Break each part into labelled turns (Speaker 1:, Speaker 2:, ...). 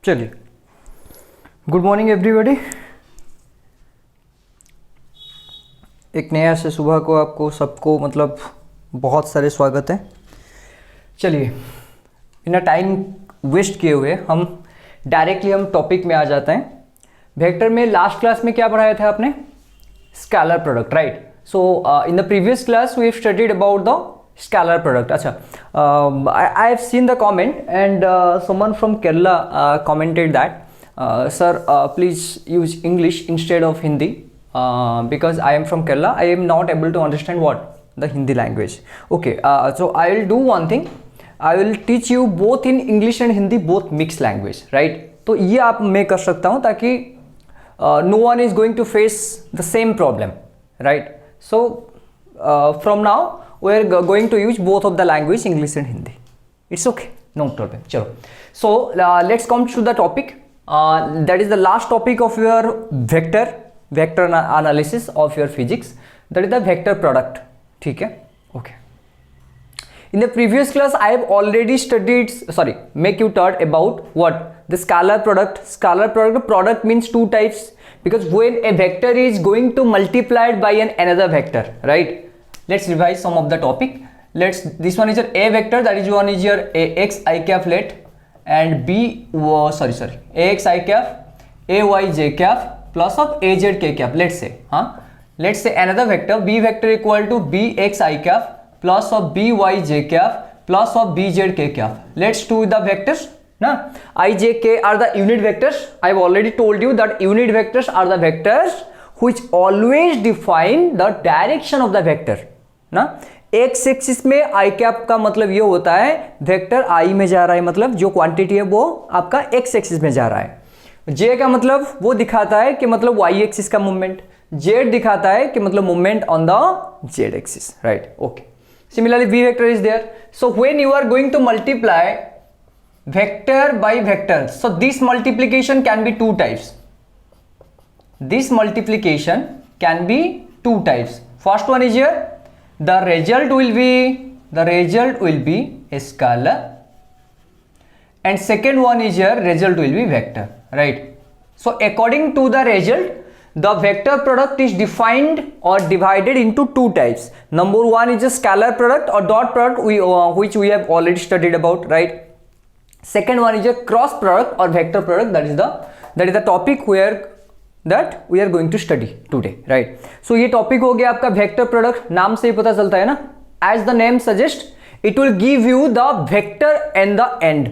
Speaker 1: चलिए, good morning everybody. एक नया से सुबह को आपको सबको मतलब बहुत सारे स्वागत हैं। चलिए, बिना टाइम वेस्ट किए हुए हम डायरेक्टली टॉपिक में आ जाते हैं। वेक्टर में लास्ट क्लास में क्या पढ़ाया था आपने? Scalar product, right? So in the previous class we have studied about the scalar product. अच्छा, I have seen the comment and someone from Kerala commented that sir, please use English instead of Hindi because I am from Kerala. I am not able to understand what the Hindi language. Okay, so I will do one thing. I will teach you both in English and Hindi, both mixed language, right? तो ये आप मैं कर सकता हूँ ताकि no one is going to face the same problem, right? So from now we are going to use both of the language, English and Hindi. It's okay, no problem. Chalo. So let's come to the topic. That is the last topic of your vector analysis of your physics. That is the vector product. ठीक है? Okay. In the previous class, I have already make you taught about what? The scalar product. Scalar product means two types, because when a vector is going to multiply by another vector, right? Let's revise some of the topic. This one is your A vector, that is one is your AX I cap let, and AX I cap, AY J cap plus of AZ K cap. Let's say another vector B vector equal to BX I cap plus of BY J cap plus of BZ K cap. Let's do the vectors. I, J, K are the unit vectors. I've already told you that unit vectors are the vectors which always define the direction of the vector. ना x axis में आई cap का मतलब ये होता है vector आई में जा रहा है, मतलब जो क्वांटिटी है वो आपका एक्स एक्सिस में जा रहा है। जे का मतलब वो दिखाता है कि मतलब वाई एक्सिस का मूवमेंट, जेड दिखाता है कि मतलब movement on the Z axis, right? Okay. Similarly V vector is there. So when you are going to multiply vector by vector, so this multiplication can be two types. This multiplication can be two types. First one is here, the result will be a scalar, and second one is here, result will be vector, right? So according to the result, the vector product is defined or divided into two types. Number one is a scalar product or dot product, which we have already studied about, right? Second one is a cross product or vector product. That is the topic where that we are going to study today, right? So ये topic हो गया आपका vector product. नाम से ही पता चलता है ना, as the name suggests, it will give you the vector and the end.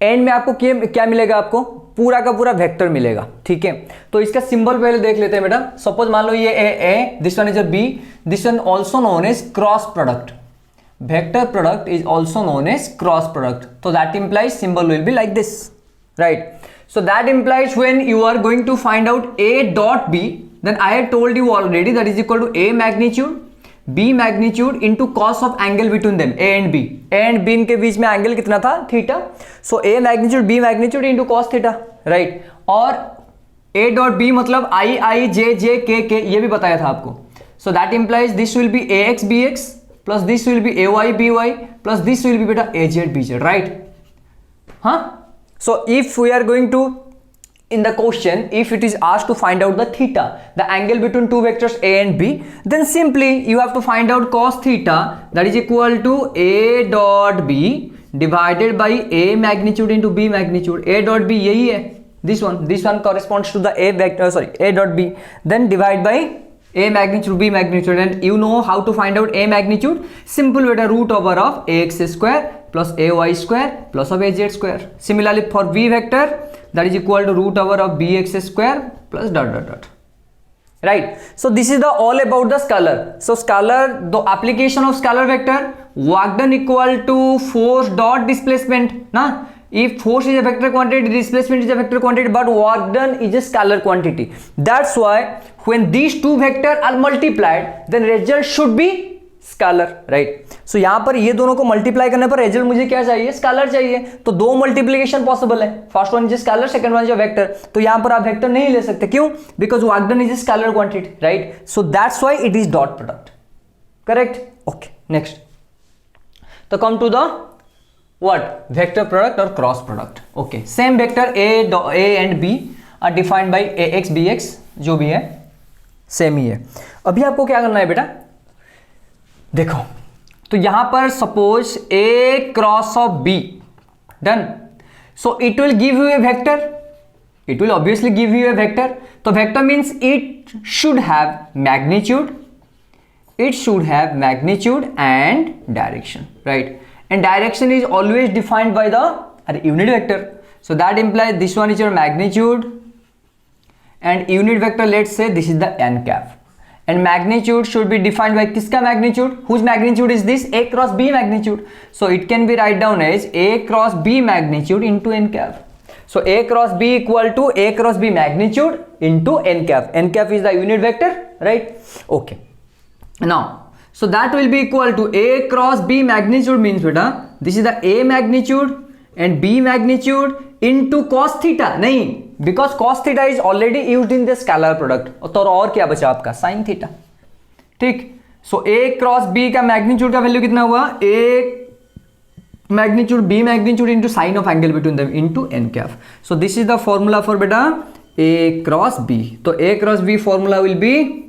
Speaker 1: End में आपको क्या मिलेगा? आपको पूरा का पूरा वेक्टर मिलेगा, ठीक है? तो इसका सिंबल पहले देख लेते हैं बेटा। सपोज मान लो ये A, this one is a B, this one also known as cross product. Vector product is also known as cross product. So that implies symbol will be like this, right? So that implies when you are going to find out A dot B, then I had told you already that is equal to A magnitude, B magnitude into cos of angle between them, A and B. A and B के बीच में angle कितना था? Theta. So A magnitude B magnitude into cos theta, right? और A dot B मतलब I J J K ये भी बताया था आपको. So that implies this will be AX BX plus this will be AY BY plus this will be beta AZ BZ, right? So if we are going to, in the question, if it is asked to find out the theta, the angle between two vectors A and B, then simply you have to find out cos theta, that is equal to A dot B divided by A magnitude into B magnitude. A dot B यही है, this one corresponds to the A vector, A dot B, then divide by A magnitude B magnitude, and you know how to find out A magnitude? Simple beta, root over of AX square plus AY square plus of AZ square. Similarly for V vector, that is equal to root over of BX square plus dot dot dot, right? So this is the all about the scalar. So scalar, the application of scalar vector, work done equal to force dot displacement, na? If force is a vector quantity, displacement is a vector quantity, but work done is a scalar quantity. That's why when these two vectors are multiplied, then result should be scalar, right? So यहाँ पर ये दोनों को multiply करने पर result मुझे क्या चाहिए? स्केलर चाहिए. तो दो मल्टीप्लिकेशन पॉसिबल है. First one is scalar, second one is vector. तो यहाँ पर आप वेक्टर नहीं ले सकते. क्यों? Because work done is a scalar quantity, right? So that's why it is dot product. Correct? Okay. Next. तो come to the what? Vector product or cross product. Okay, same vector A and B are defined by ax bx, जो भी है same ही है. अभी आपको क्या करना है बेटा, देखो तो यहां पर suppose A cross of B, done. So it will give U A vector, it will obviously give you a vector. So vector means it should have magnitude, it should have magnitude and direction, right? And direction is always defined by the unit vector. So that implies this one is your magnitude, and unit vector, let's say this is the n cap, and magnitude should be defined by kiska magnitude, whose magnitude is this? A cross B magnitude. So it can be write down as A cross B magnitude into n cap. So A cross B equal to A cross B magnitude into n cap. N cap is the unit vector, right? Okay. Now, so that will be equal to A cross B magnitude means beta, this is the A magnitude and B magnitude into cos theta. नहीं, because cos theta is already used in the scalar product. तो और क्या बचा आपका? sin theta. ठीक. So A cross B का magnitude का value कितना हुआ? A magnitude B magnitude into sine of angle between them into n cap. So this is the formula for beta A cross B. So A cross B formula will be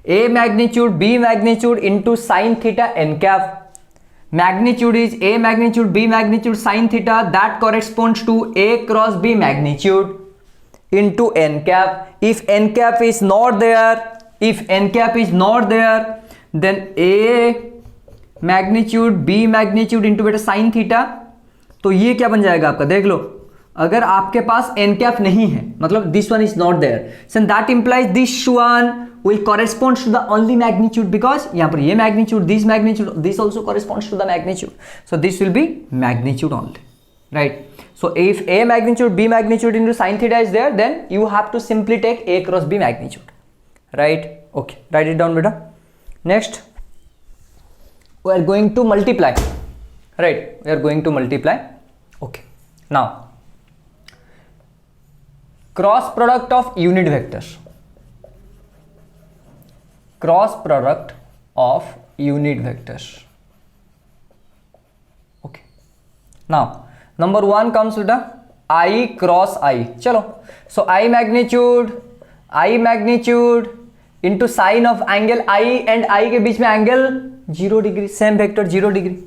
Speaker 1: A magnitude B magnitude into sine theta n cap. Magnitude is A magnitude B magnitude sine theta, that corresponds to A cross B magnitude into n cap. If n cap is not there, then A magnitude B magnitude into बेटा sine theta. तो ये क्या बन जाएगा आपका, देख लो, अगर आपके पास एन कैप नहीं है, मतलब this one is not there, so that implies this one will corresponds to the only magnitude, because यहाँ पर ये magnitude, this also corresponds to the magnitude, so this will be magnitude only, right. So if A magnitude B magnitude into sine theta is there, then you have to simply take A cross B magnitude, right. Okay, write it down बेटा. Next we are going to multiply, right? We are going to multiply. Okay, now cross product of unit vectors, cross product of unit vectors. Okay, now number one comes with the I cross I. चलो, so I magnitude into sine of angle I and I के बीच में angle 0 degree, same vector 0 degree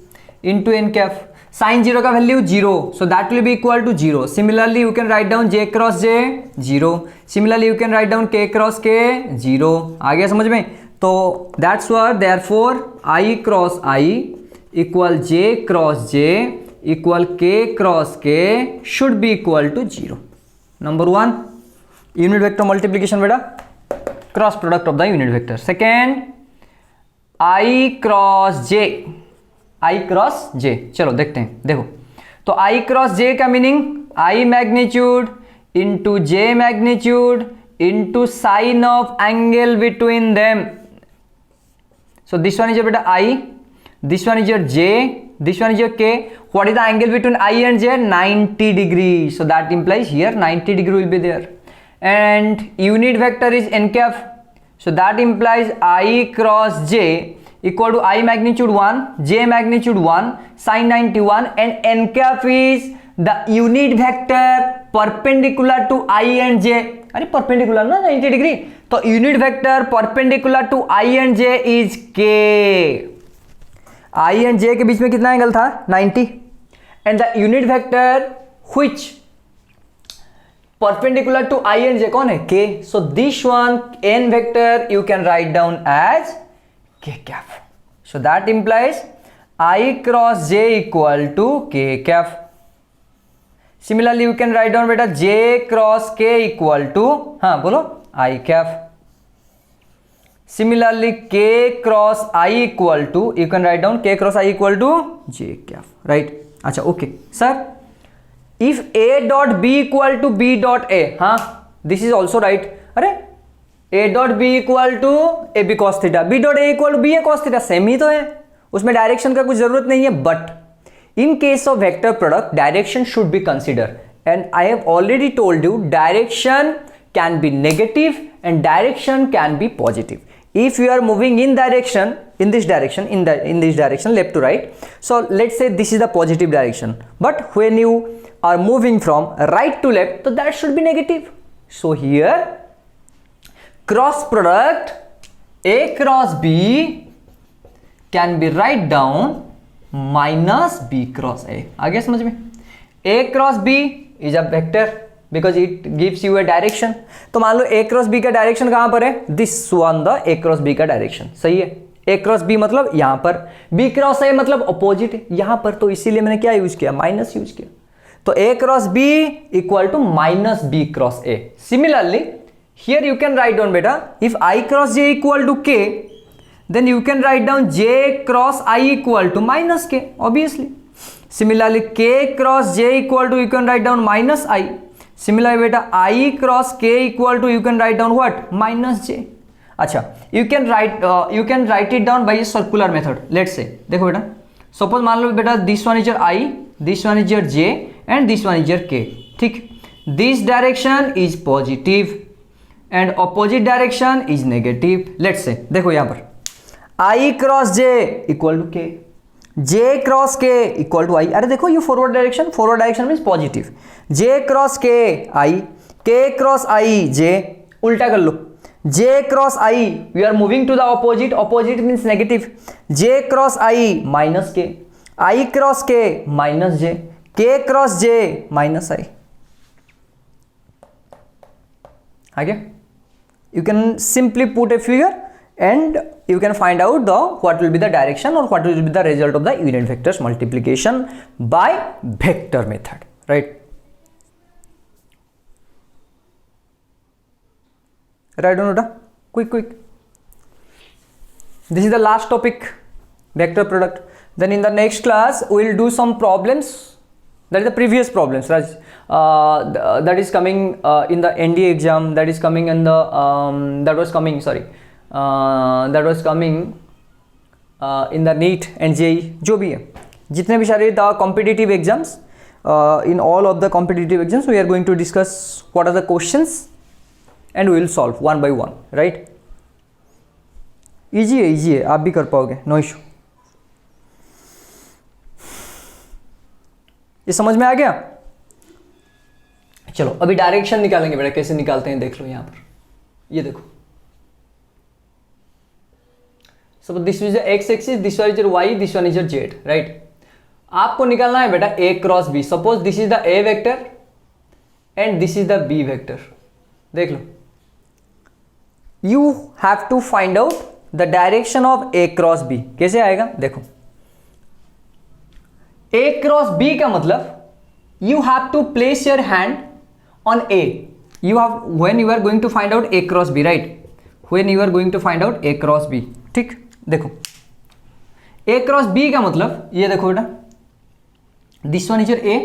Speaker 1: into N cap. Sine 0 का value 0, so that will be equal to 0. Similarly you can write down J cross J 0. Similarly you can write down K cross K 0. आ गया समझ में? तो that's what therefore I cross I equal J cross J equal K cross K should be equal to 0. Number one, unit vector multiplication बेटा, cross product of the unit vector. Second, I cross J, चलो देखते हैं. देखो, तो I cross J का meaning I magnitude into J magnitude into sine of angle between them. So this one is your बेटा I, this one is your J, this one is your K. What is the angle between I and J? 90 degree. So that implies here 90 degree will be there. And unit vector is n cap, so that implies I cross j equal to I magnitude 1, j magnitude 1, sin 91, and n cap is the unit vector perpendicular to I and j. अरे perpendicular ना 90 degree, तो unit vector perpendicular to I and j is k. I and j के बीच में कितना angle था? 90. And the unit vector which perpendicular to I and j कौन है? K. So this one n vector you can write down as k cap. So that implies I cross j equal to k cap. Similarly you can write down बेटा j cross k equal to, हाँ बोलो, I cap. Similarly k cross I equal to, you can write down k cross I equal to j cap, right? अच्छा, okay sir. If A dot B equal to B dot A, हाँ, this is also right. अरे A dot B equal to A B cos theta, B dot A equal to B A cos theta, same ही तो है, उसमें direction का कुछ जरूरत नहीं है. But in case of vector product direction should be consider, and I have already told you direction can be negative and direction can be positive. if you are moving in direction, in this direction left to right, so let's say this is the positive direction, but when you are moving from right to left, so that should be negative. So here cross product A cross B can be write down minus B cross A. आ गया समझ में? A cross B is a vector because it gives you a direction. तो मान लो A cross B का direction कहां पर है? This one the A cross B का डायरेक्शन. सही है? A cross B मतलब यहां पर, B cross A मतलब अपोजिट है यहां पर, तो इसीलिए मैंने क्या यूज किया? माइनस यूज किया. तो A cross B equal to minus B cross A. Similarly here you can write down beta, if I cross J equal to K, then you can write down J cross I equal to minus K, obviously. Similarly K cross J equal to, you can write down minus I. Similarly beta I cross K equal to, you can write down what? Minus J. अच्छा, you can write it down by a circular method. Let's say देखो बेटा, suppose मान लो बेटा this one is your I, this one is your J and this one is your K. ठीक, this direction is positive and opposite direction is negative. Let's say देखो यहाँ पर I cross J equal to K, J cross K equal to I. अरे देखो ये forward direction means positive. J cross K I, K cross I J. उल्टा कर लो, J cross I, we are moving to the opposite means negative. J cross I minus K, I cross K minus J, K cross J minus I. आगे you can simply put a figure and you can find out what will be the direction or what will be the result of the unit vectors multiplication by vector method, right? Right or not? Quick. This is the last topic, vector product. Then in the next class we will do some problems. That is the previous problems, Raj. That is coming in the NDA exam. That is coming in the that was coming in the NEET and JEE. जो भी है, जितने भी सारे the competitive exams, in all of the competitive exams we are going to discuss what are the questions and we will solve one by one, right? easy है, आप भी कर पाओगे, no issue. ये समझ में आ गया? चलो अभी डायरेक्शन निकालेंगे बेटा, कैसे निकालते हैं देख लो यहाँ पर. ये देखो, suppose this is X axis, this one is your Y, this one is your Z, right? आपको निकालना है बेटा A cross B. Suppose this is the A vector and this is the B vector. देख लो, you have to find out the direction of A cross B. कैसे आएगा देखो, A cross B का मतलब you have to place your hand on A. You have, when you are going to find out A cross B, right? When you are going to find out A cross B. ठीक, देखो A cross B का मतलब ये देखो बेटा, this one is your A,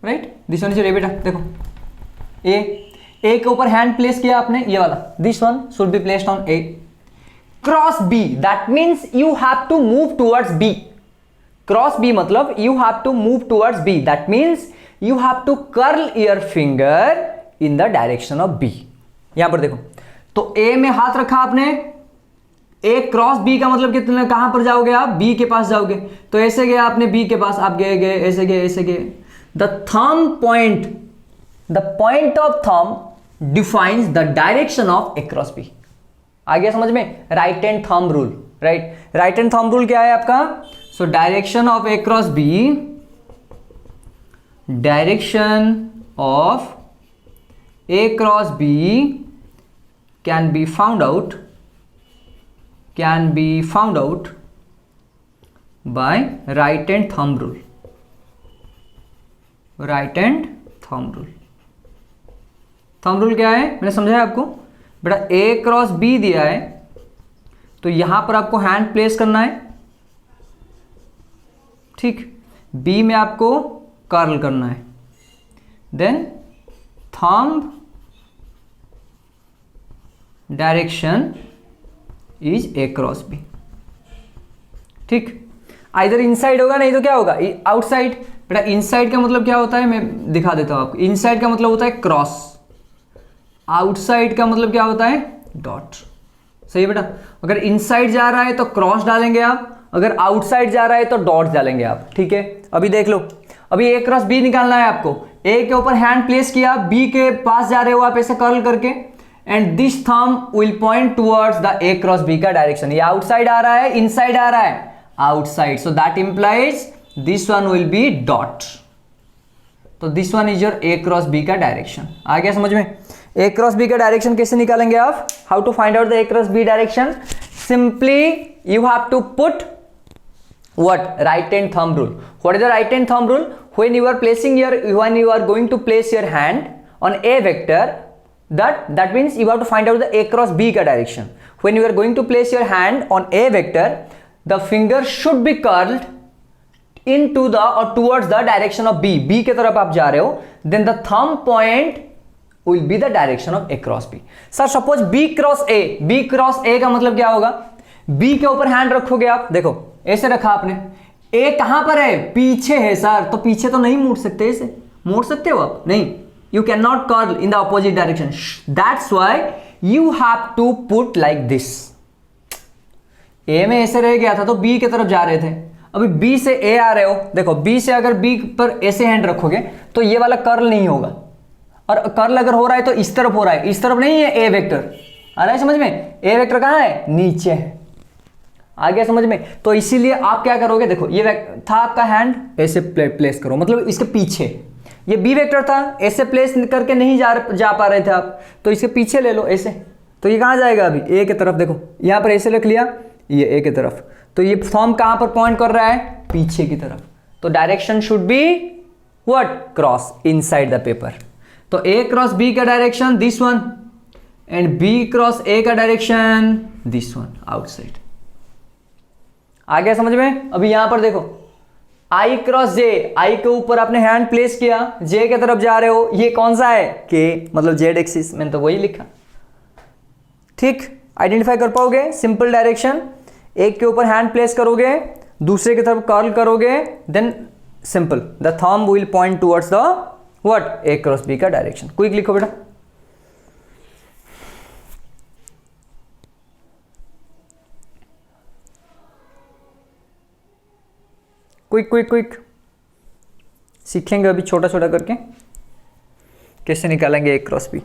Speaker 1: right? This one is your A बेटा. देखो ए के ऊपर हैंड प्लेस किया आपने, ये वाला, this one should be placed on A. Cross B, that means you have to move towards B. Cross B मतलब you have to move towards B. That means you have to curl your finger in the direction of B. यहां पर देखो, तो A में हाथ रखा आपने, A cross B का मतलब कितने, कहां पर जाओगे आप? B के पास जाओगे. तो ऐसे गए आपने B के पास, आप गए ऐसे गए. The thumb point, the point of thumb defines the direction of A cross B. आ गया समझ में? Right hand thumb rule, right? Right hand thumb rule क्या है आपका? So direction of A cross B, direction of A cross B can be found out by right hand thumb rule. Right hand thumb rule. Thumb rule क्या है मैंने समझाया आपको बेटा. A cross B दिया है तो यहां पर आपको हैंड प्लेस करना है, ठीक? बी में आपको कर्ल करना है, then thumb direction is A cross B. ठीक, आइदर इनसाइड होगा, नहीं तो क्या होगा? आउटसाइड. बेटा इनसाइड का मतलब क्या होता है, मैं दिखा देता हूं आपको. इनसाइड का मतलब होता है क्रॉस, आउटसाइड का मतलब क्या होता है? डॉट. सही है बेटा। अगर इनसाइड जा रहा है तो क्रॉस डालेंगे आप, अगर आउटसाइड जा रहा है तो डॉट डालेंगे आप, ठीक है। अभी देख लो, अभी ए क्रॉस बी निकालना है आपको। ए के ऊपर हैंड प्लेस किया, बी के पास जा रहे हो आप ऐसे कर्ल करके, and this thumb will point towards the A cross B का डायरेक्शन। ये आउटसाइड आ रहा है, इनसाइड आ रहा है, outside, so that implies this one will be dot. तो this one is your A cross B का डायरेक्शन। आ गया समझ में? ए क्रॉस बी का डायरेक्शन कैसे निकालेंगे आप? How to find out the A cross B direction? Simply you have to put what? Right hand thumb rule. What is the right hand thumb rule? When you are going to place your hand on a vector, that means you have to find out the a cross b का direction. When you are going to place your hand on a vector, the finger should be curled into the or towards the direction of b. b के तरफ आप जा रहे हो, then the thumb point will be the direction of a cross b. Sir, suppose b cross a. b cross a का मतलब क्या होगा? b के ऊपर हैंड रखोगे आप, देखो ऐसे रखा आपने, ए कहां पर है? पीछे है सर, तो पीछे तो नहीं मोड़ सकते, ऐसे मोड़ सकते हो आप? नहीं, you can not curl in the opposite direction, that's why you have to put like this. A में ऐसे रह गया था तो बी की तरफ जा रहे थे, अभी बी से ए आ रहे हो, देखो बी से अगर बी पर ऐसे हैंड रखोगे तो ये वाला कर्ल नहीं होगा, और कर्ल अगर हो रहा है तो इस तरफ हो रहा है, इस तरफ नहीं है ए वेक्टर। आ रहा है समझ में? ए वेक्टर कहां है? नीचे है। आ गया समझ में? तो इसीलिए आप क्या करोगे, देखो ये था आपका हैंड, ऐसे प्लेस करो, मतलब इसके पीछे। ये बी वेक्टर था, ऐसे प्लेस करके नहीं जा पा रहे थे आप, तो इसके पीछे ले लो ऐसे, तो ये कहाँ जाएगा? अभी ए की तरफ। देखो यहाँ पर ऐसे रख लिया, ये ए की तरफ, तो ये फॉर्म कहाँ पर पॉइंट कर रहा है? पीछे की तरफ। तो direction should be what? Cross inside the paper. तो ए क्रॉस बी का direction this one, and B cross A का डायरेक्शन दिस वन, आउटसाइड। आ गया समझ में? अभी यहां पर देखो, आई क्रॉस जे, आई के ऊपर आपने हैंड प्लेस किया, जे के तरफ जा रहे हो, ये कौन सा है? के, मतलब जेड एक्सिस, मैंने तो वही लिखा। ठीक, आइडेंटिफाई कर पाओगे? सिंपल डायरेक्शन, एक के ऊपर हैंड प्लेस करोगे, दूसरे की तरफ कर्ल करोगे, then simple the thumb will point towards the what? A cross B का डायरेक्शन। क्विक लिखो बेटा। क्विक क्विक क्विक, सीखेंगे अभी छोटा छोटा करके कैसे निकालेंगे ए क्रॉस बी।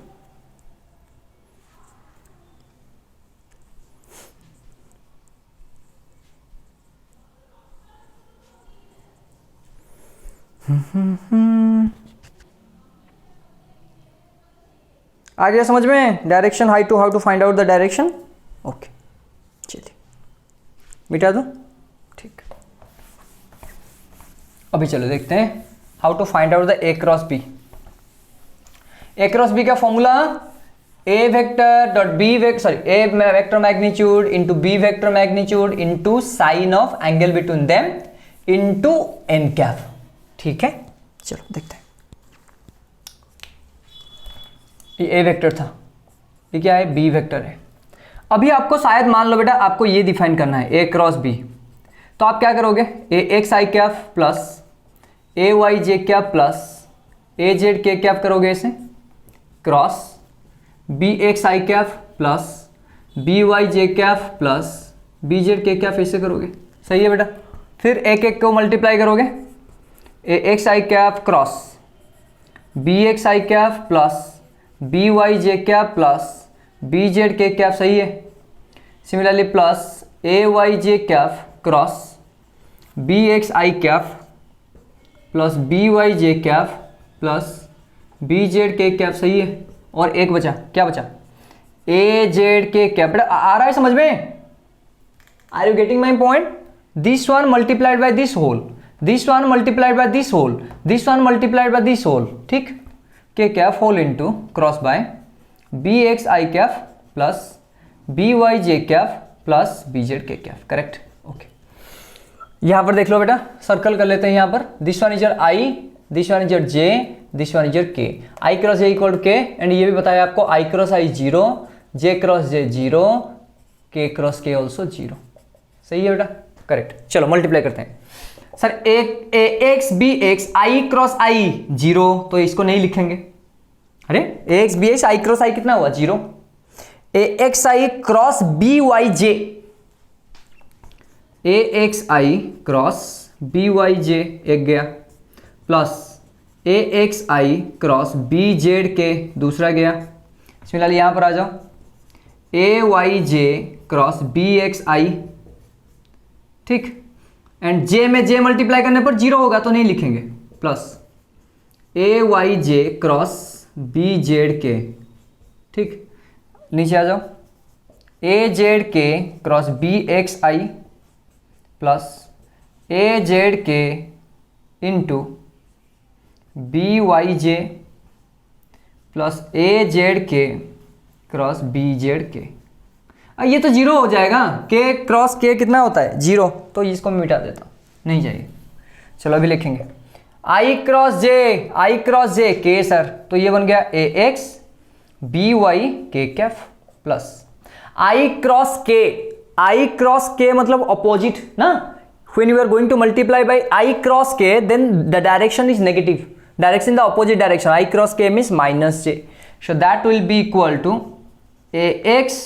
Speaker 1: आ गया समझ में? Direction, how to find out the direction. Okay, चलिए मिटा दो। ठीक, अभी चलो देखते हैं how to find out the A cross B. A cross B का formula, A vector dot B A vector magnitude into B vector magnitude into sine of angle between them into N cap. ठीक है, चलो देखते हैं। ये ए vector था, ये क्या है? बी वेक्टर है। अभी आपको शायद मान लो बेटा आपको ये डिफाइन करना है ए क्रॉस बी, तो आप क्या करोगे? ए X I cap plus A Y J cap plus A Z K cap करोगे ऐसे, cross B X I cap plus B Y J cap plus B Z K cap ऐसे करोगे। सही है बेटा? फिर एक एक को मल्टीप्लाई करोगे, ए X I cap cross B X I cap plus B Y J cap plus B Z K cap. सही है? Similarly plus A Y J cap cross B X I cap plus B Y J cap plus B Z K cap. सही है? और एक बचा, क्या बचा? ए Z K cap. आ रहा है समझ में? Are you getting my point? This one multiplied by this whole, this one multiplied by this whole, this one multiplied by this whole. ठीक, K cap whole into cross by B X I cap plus B Y J cap plus B Z K cap. Correct? Okay, यहां पर देख लो बेटा, circle कर लेते हैं यहां पर। This one is your I, this one is your J, this one is your के। आई क्रॉस जे इक्वल टू के, एंड ये भी बताया आपको आई क्रॉस आई 0, जे क्रॉस जे 0, के क्रॉस के ऑल्सो 0। सही है बेटा? करेक्ट। चलो मल्टीप्लाई करते हैं। सर ए एक्स बी एक्स आई क्रॉस आई 0, तो इसको नहीं लिखेंगे। अरे ए एक्स बी एक्स आई क्रॉस आई कितना हुआ? 0। ए एक्स आई क्रॉस बी वाई जे, ए एक्स आई क्रॉस बी वाई जे एक गया, प्लस ए एक्स आई क्रॉस बी जेड के दूसरा गया। सिमिलरली यहां पर आ जाओ, ए वाई जे क्रॉस बी एक्स आई, ठीक, एंड जे में जे मल्टीप्लाई करने पर जीरो होगा तो नहीं लिखेंगे, plus A Y J cross B Z के, ठीक, नीचे आ जाओ, ए जेड के cross B X I plus A Z के into B Y J plus A Z के क्रॉस बी जेड के। ये तो जीरो हो जाएगा, के क्रॉस के कितना होता है, जीरो, तो इसको मैं मिटा देता हूँ, नहीं चाहिए। चलो अभी लिखेंगे आई क्रॉस जे के सर, तो ये बन गया ए एक्स बी वाई के कैफ प्लस आई क्रॉस के मतलब अपोजिट ना, when you are going to multiply by I cross k then the direction is negative, direction the opposite direction, I cross k means minus j, so that will be equal to ax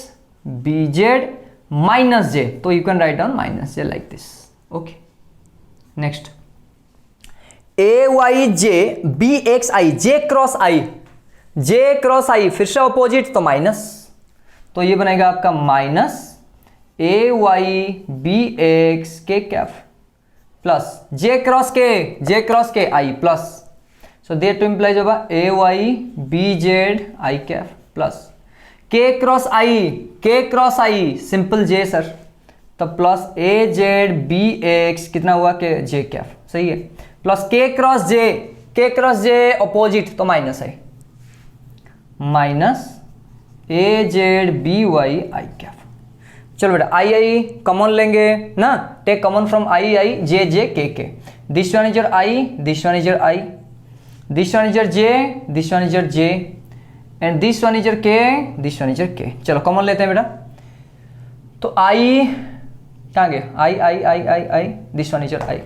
Speaker 1: bz minus j, so you can write down minus j like this, okay। next ayj bxi j cross i फिर से opposite तो minus, तो ये बनेगा आपका minus A Y B X K cap plus J cross K I plus, so that to implies होगा A Y B Z I cap plus K cross I simple J sir, तब plus A Z B X कितना हुआ K J cap, सही है, plus K cross J opposite तो minus है, minus A Z B Y I cap. चलो बेटा I common लेंगे ना, टेक कॉमन फ्रॉम आई जे जे के, this one is your I, this one is your I, this one is your J, this one is your J, and this one is your K, this one is your के। चलो common लेते हैं बेटा, तो I कहाँ गया, I, this one is your I,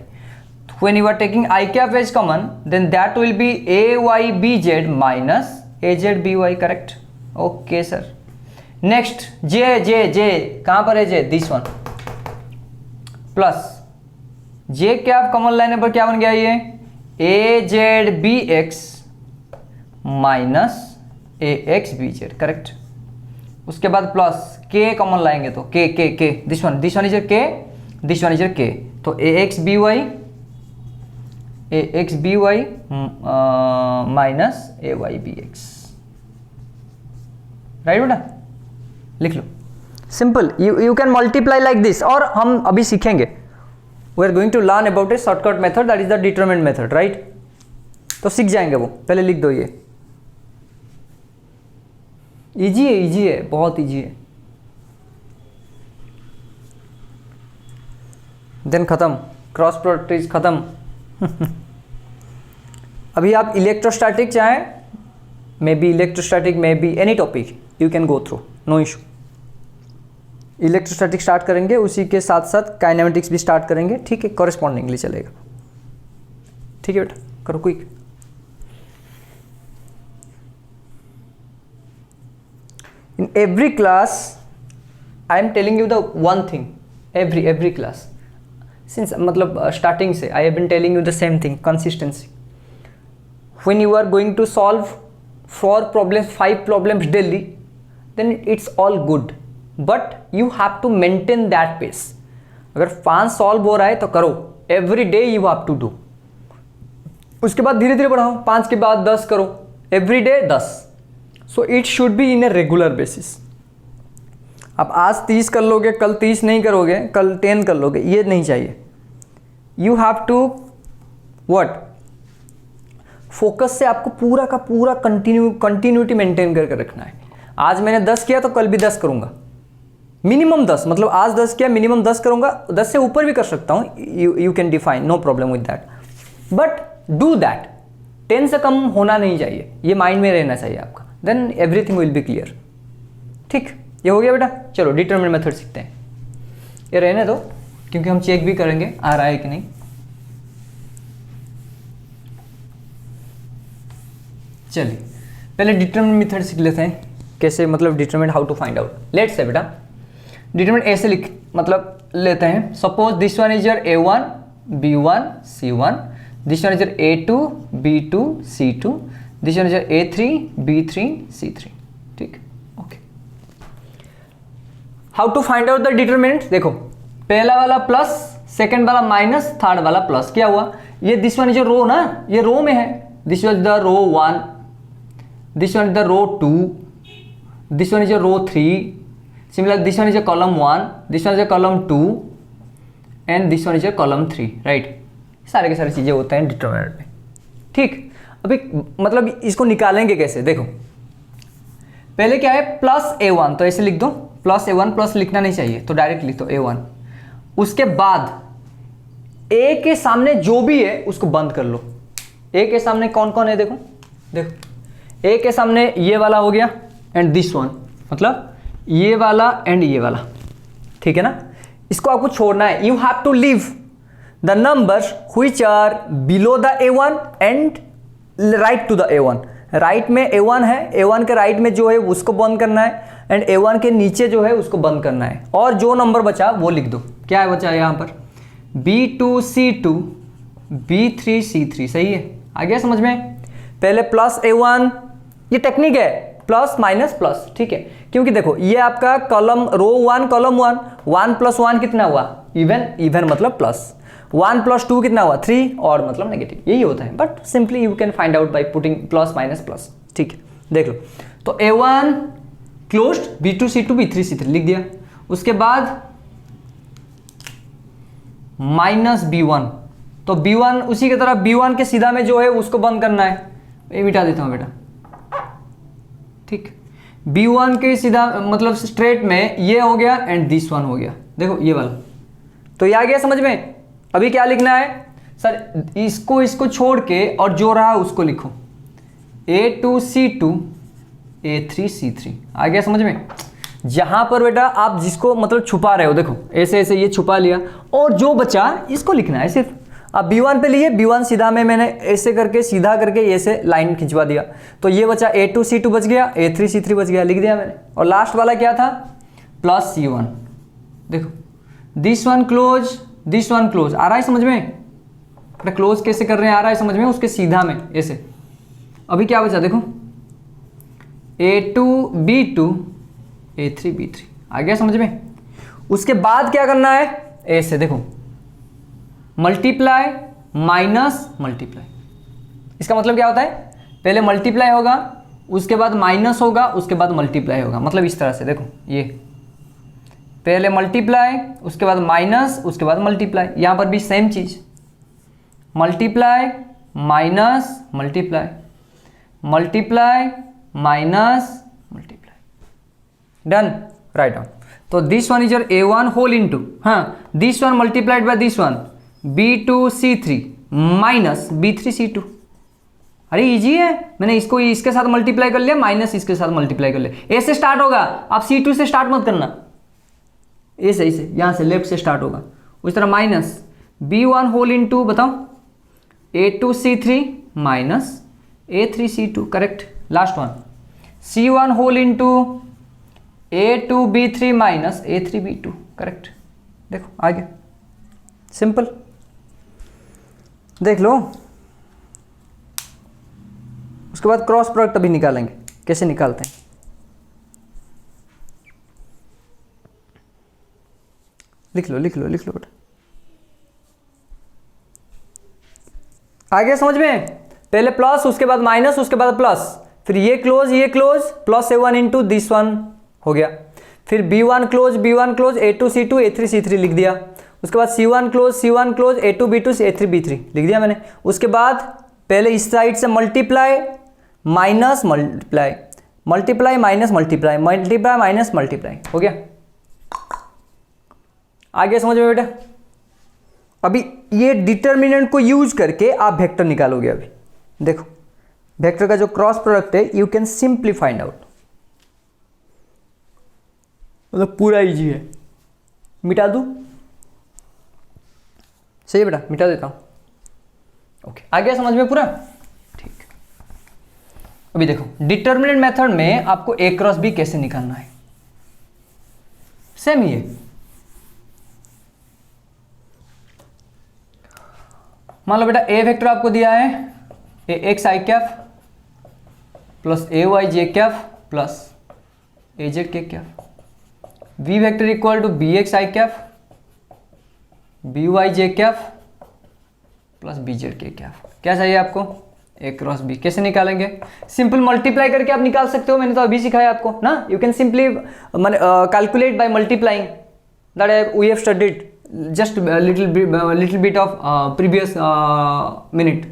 Speaker 1: when you are taking I cap as common then that will be A Y B Z minus A Z B Y, correct, okay sir. Next J कहां पर है J, this one, plus J cap common लाने पर क्या बन गया ये A Z B X minus A X B Z, correct. उसके बाद प्लस के कॉमन लाएंगे तो के this one is your K, this one is your K, तो A X B Y minus A Y B X, right बेटा, लिख लो, simple, you can multiply like this. और हम अभी सीखेंगे, we are going to learn about a shortcut method that is the determinant method, right, तो सीख जाएंगे वो, पहले लिख दो, ये इजी है, बहुत इजी है, देन खत्म, क्रॉस प्रोडक्ट खत्म। अभी आप इलेक्ट्रोस्टैटिक चाहें, may be electrostatic, may be any topic you can go through, no issue. Electrostatic start करेंगे, उसी के साथ साथ काइनेमेटिक्स भी स्टार्ट करेंगे, ठीक है, कॉरेस्पॉन्डिंगली चलेगा, ठीक है बेटा, करो quick. In every class I am telling you the one thing, every class since मतलब स्टार्टिंग से I have been telling you the same thing, consistency. When you are going to solve 4 problems 5 problems daily, then it's all good, but you have to maintain that pace। अगर 5 solve हो रहा है तो करो, every day you have to do, उसके बाद धीरे धीरे बढ़ाओ, 5 के बाद 10 करो, every day 10, so it should be in a regular basis. आप आज 30 कर लोगे, कल 30 नहीं करोगे, कल 10 कर लोगे, ये नहीं चाहिए। You have to what, focus से आपको पूरा का पूरा कंटिन्यूटी मेंटेन करके रखना है। आज मैंने 10 किया तो कल भी 10 करूंगा, मिनिमम 10, मतलब आज 10 किया मिनिमम 10 करूंगा, 10 से ऊपर भी कर सकता हूं, you can define, no problem with that, but do that, 10 से कम होना नहीं चाहिए, ये माइंड में रहना चाहिए आपका, then everything will be clear, ठीक। ये हो गया बेटा, चलो डिटरमिनेंट मेथड सीखते हैं, ये रहने दो क्योंकि हम चेक भी करेंगे आ रहा है कि नहीं। चलिए पहले डिटरमिनेंट मेथड सीख लेते हैं। कैसे मतलब determine how to find out. Let's say बेटा डिटरमिन ऐसे लिख मतलब लेते हैं, suppose this one is your A1 B1 C1, this one is your A2 B2 C2, this one is your A3 B3 C3, ठीक, okay. How to find out the determinant, देखो पहला वाला प्लस, सेकंड वाला minus, third वाला plus, क्या हुआ, ये this one is रो ना, ये रो में है, this one is the row 1, this one is the row 2, this one is row 3, similarly this one is a column 1, this one is a column 2 and this one is a column 3, right. सारे के सारे चीज़ें होते हैं determinant में, ठीक। अभी मतलब इसको निकालेंगे कैसे, देखो पहले क्या है प्लस A1, तो ऐसे लिख दो प्लस A1, प्लस लिखना नहीं चाहिए तो डायरेक्ट लिख दो A1, उसके बाद A के सामने जो भी है उसको बंद कर लो। A के सामने कौन कौन है, देखो देखो A के सामने ये वाला हो गया एंड दिस वन, मतलब ये वाला एंड ये वाला, ठीक है ना। इसको आपको छोड़ना है, you have to leave the numbers which are below the A1 and right to the A1। Right में A1 है, A1 के राइट में जो है उसको बंद करना है एंड A1 के नीचे जो है उसको बंद करना है, और जो नंबर बचा वो लिख दो। क्या है बचा यहाँ पर B2 C2 B3 C3, सही है, आ गया समझ में। पहले प्लस A1, ये टेक्निक है प्लस माइनस प्लस, ठीक है, क्योंकि देखो ये आपका कॉलम रो 1 कॉलम 1, 1 प्लस 1 कितना हुआ इवन, इवन मतलब प्लस, 1 प्लस 2 कितना हुआ 3, और मतलब नेगेटिव, यही होता है, but simply you can find out by putting plus minus plus, ठीक है। देख लो तो A1 closed, B2 C2 B3 C3 लिख दिया, उसके बाद माइनस B1, तो B1 उसी की तरह B1 के सीधा में जो है उसको बंद करना है, ये मिटा देता हूं बेटा, ठीक। B1 के सीधा मतलब स्ट्रेट में ये हो गया एंड दिस वन हो गया, देखो ये वाला, तो ये आ गया समझ में। अभी क्या लिखना है सर, इसको छोड़ के और जो रहा उसको लिखो, A2 C2 A3 C3, आ गया समझ में। जहां पर बेटा आप जिसको मतलब छुपा रहे हो, देखो ऐसे ऐसे ये छुपा लिया, और जो बचा इसको लिखना है सिर्फ। अब B1 पे लिए, B1 सीधा में मैंने ऐसे करके सीधा करके ऐसे लाइन खिंचवा दिया, तो ये बचा A2 C2 बच गया, A3 C3 बच गया, लिख दिया मैंने। और लास्ट वाला क्या था प्लस C1, देखो this one close this one close, आ रहा है समझ में, क्लोज कैसे कर रहे हैं आ रहा है समझ में, उसके सीधा में ऐसे। अभी क्या बचा देखो A2 B2 A3 B3, आ गया समझ में। उसके बाद क्या करना है, ऐसे देखो मल्टीप्लाई माइनस मल्टीप्लाई, इसका मतलब क्या होता है, पहले मल्टीप्लाई होगा उसके बाद माइनस होगा उसके बाद मल्टीप्लाई होगा, मतलब इस तरह से देखो, ये पहले मल्टीप्लाई उसके बाद माइनस उसके बाद मल्टीप्लाई, यहाँ पर भी सेम चीज, multiply minus multiply, multiply minus multiply, done, write down. तो this one is your A1 whole into, हाँ this one multiplied by this one B2 C3 minus B3 C2, अरे इजी है, मैंने इसको इसके साथ मल्टीप्लाई कर लिया, माइनस इसके साथ मल्टीप्लाई कर लिया। ऐसे स्टार्ट होगा, आप C2 से स्टार्ट मत करना, ऐसे ऐसे यहाँ से लेफ्ट से स्टार्ट होगा, उस तरह माइनस B1 होल इनटू बताओ A2 C3 minus A3 C2, correct. Last one C1 whole into A2 B3 minus A3 B2, correct. देखो आगे सिंपल, देख लो। उसके बाद क्रॉस प्रोडक्ट अभी निकालेंगे, कैसे निकालते हैं, लिख लो लिख लो लिख लो बेटा, आगे समझ में। पहले प्लस उसके बाद माइनस उसके बाद प्लस, फिर ये close plus A1 into this one हो गया, फिर B1 close A2 C2 A3 C3 लिख दिया, उसके बाद C1 close A2 B2 A3 B3 लिख दिया मैंने। उसके बाद पहले इस साइड से multiply minus multiply, multiply minus multiply, multiply minus multiply, हो गया। आगे समझ में बेटा। अभी ये डिटर्मिनेंट को यूज करके आप वेक्टर निकालोगे। अभी देखो वेक्टर का जो क्रॉस प्रोडक्ट है you can simply find out, मतलब पूरा इजी है। मिटा दूं, सही है बेटा, मिटा देता हूं। ओके, आ गया समझ में पूरा, ठीक। अभी देखो डिटर्मिनेंट मेथड में आपको ए क्रॉस बी कैसे निकालना है, सेम ही है। मान लो बेटा ए वेक्टर आपको दिया है A X I cap plus A Y J cap plus A Z K cap, V vector equal to B X I cap B Y J cap plus B Z K cap. क्या चाहिए आपको, ए cross B. कैसे निकालेंगे, simple multiply करके आप निकाल सकते हो, मैंने तो अभी सिखाया आपको ना। You can simply calculate by multiplying, that we have studied just little bit of previous minute,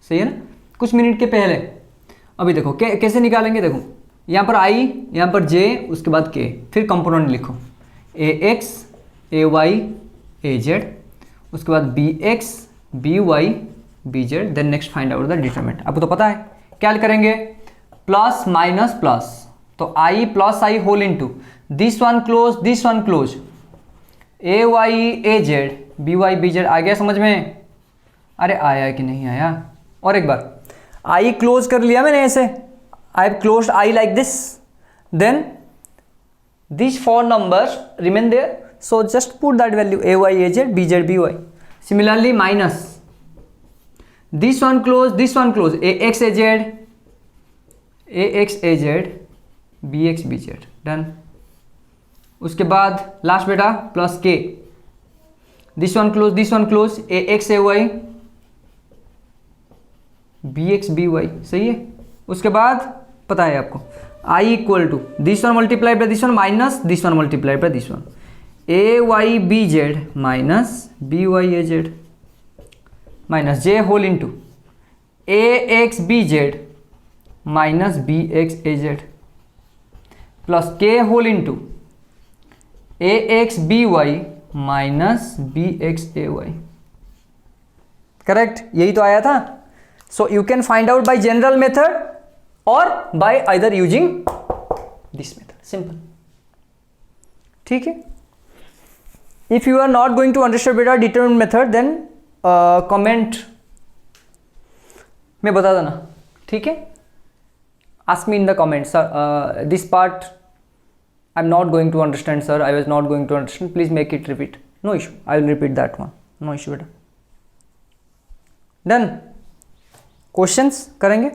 Speaker 1: सही है ना, कुछ मिनट के पहले। अभी देखो कैसे निकालेंगे, देखो यहाँ पर आई, यहाँ पर जे, उसके बाद के, फिर कंपोनेंट लिखो A X A Y A Z, उसके बाद B X B Y B Z, then next find out the determinant. आपको तो पता है क्या करेंगे, प्लस माइनस प्लस, तो I plus I whole into this one close A Y A Z B Y B Z. आ गया समझ में, अरे आया कि नहीं आया, और एक बार आई क्लोज कर लिया मैंने ऐसे, I have closed I like this, then this four numbers remain there, so just put that value a y a z b z b y. Similarly minus this one close a x a z b x b z, done. उसके बाद last बेटा plus K, this one close A X A Y B X B Y, सही है। उसके बाद पता है आपको I equal to this one multiply by this one minus this one multiply by this one, A Y B Z minus B Y A Z minus J whole into A X B Z minus B X A Z plus K whole into A X B Y minus B X A Y. Correct, यही तो आया था। So you can find out by general method और by either using this method, simple, ठीक है। If you are not going to understand beta determinant method, then comment में बता देना, ठीक है। Ask me in the comments, sir. This part I'm not going to understand, sir. I was not going to understand. Please make it repeat. No issue. I will repeat that one. No issue, beta. Done. Questions करेंगे?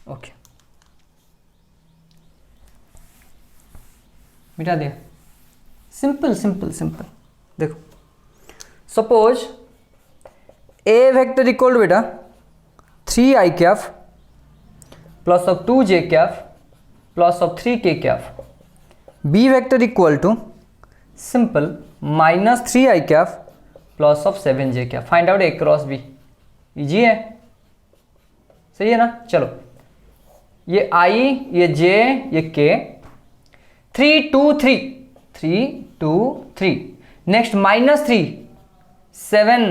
Speaker 1: Okay. मिटा दिया। Simple simple simple. देखो suppose A vector equal to बेटा 3 I cap plus of 2 J cap plus of 3 K cap, B vector equal to simple minus 3 I cap plus of 7 J cap. Find out A cross B, easy है, सही है ना। चलो ये आई, ये जे, ये के, 3 2 3 3 2 3, नेक्स्ट माइनस 3 7,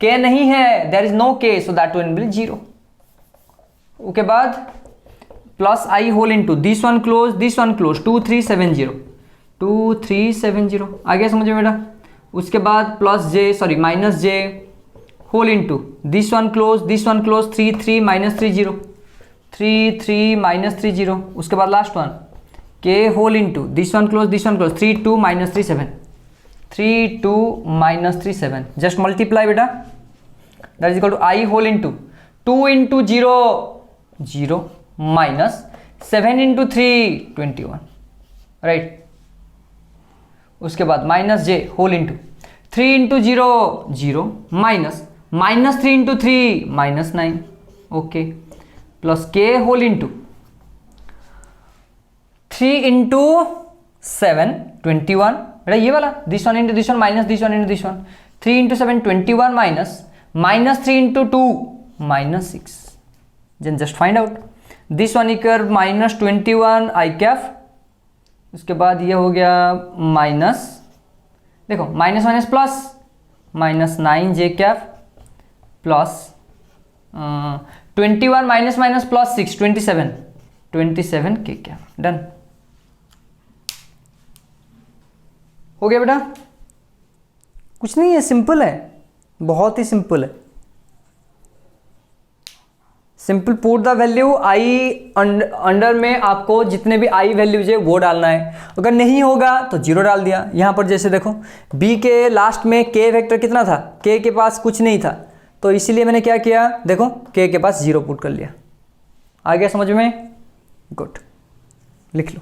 Speaker 1: के नहीं है, देयर इज नो के, सो दैट विल बी 0। उसके बाद plus I whole into this one close 2 3 7 0 2 3 7 0, आ गया समझ में बेटा। उसके बाद plus J sorry minus J whole into this one close 3 3 minus 3 0 3 3 minus 3 0। उसके बाद last one K whole into this one close 3 2 minus 3 7 3 2 minus 3 7, just multiply बेटा, that is equal to I whole into 2 into 0 0 minus 7 into 3 21, right. उसके बाद minus J whole into 3 into 0 0 minus 3 into 3 minus 9, okay, plus K whole into 3 into 7 21, बेटा ये वाला this one into this one minus this one into this one, 3 into 7 21 minus 3 into 2 minus 6, then just find out this one equal minus 21 I cap. उसके बाद ये हो गया minus, देखो minus minus plus minus 9 J cap plus 21 minus minus plus 6 27 के Kaif, done हो गया बेटा। कुछ नहीं है, सिंपल है, बहुत ही सिंपल है, simple put the value I under में आपको जितने भी आई वैल्यूज है वो डालना है। अगर नहीं होगा तो 0 डाल दिया। यहाँ पर जैसे देखो बी के लास्ट में के वेक्टर कितना था, के के पास कुछ नहीं था, तो इसीलिए मैंने क्या किया, देखो के के पास 0 पुट कर लिया। आ गया समझ में? गुड, लिख लो।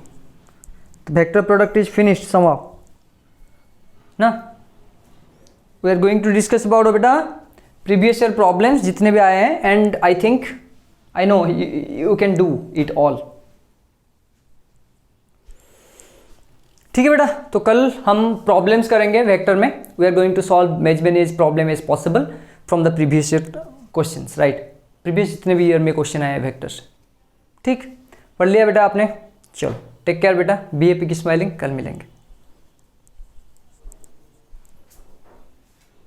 Speaker 1: तो vector product is finished somehow ना। We are going to discuss about बेटा प्रीवियस ईयर प्रॉब्लम्स जितने भी आए हैं, and I think I know you can do it all. ठीक है बेटा, तो कल हम प्रॉब्लम्स करेंगे वेक्टर में। We are going to solve as many as problem as possible from the previous year questions, right. Previous जितने भी ईयर में क्वेश्चन आए हैं वेक्टर से। ठीक, पढ़ लिया बेटा आपने? चलो टेक केयर बेटा, बी ए पी की स्माइलिंग, कल मिलेंगे।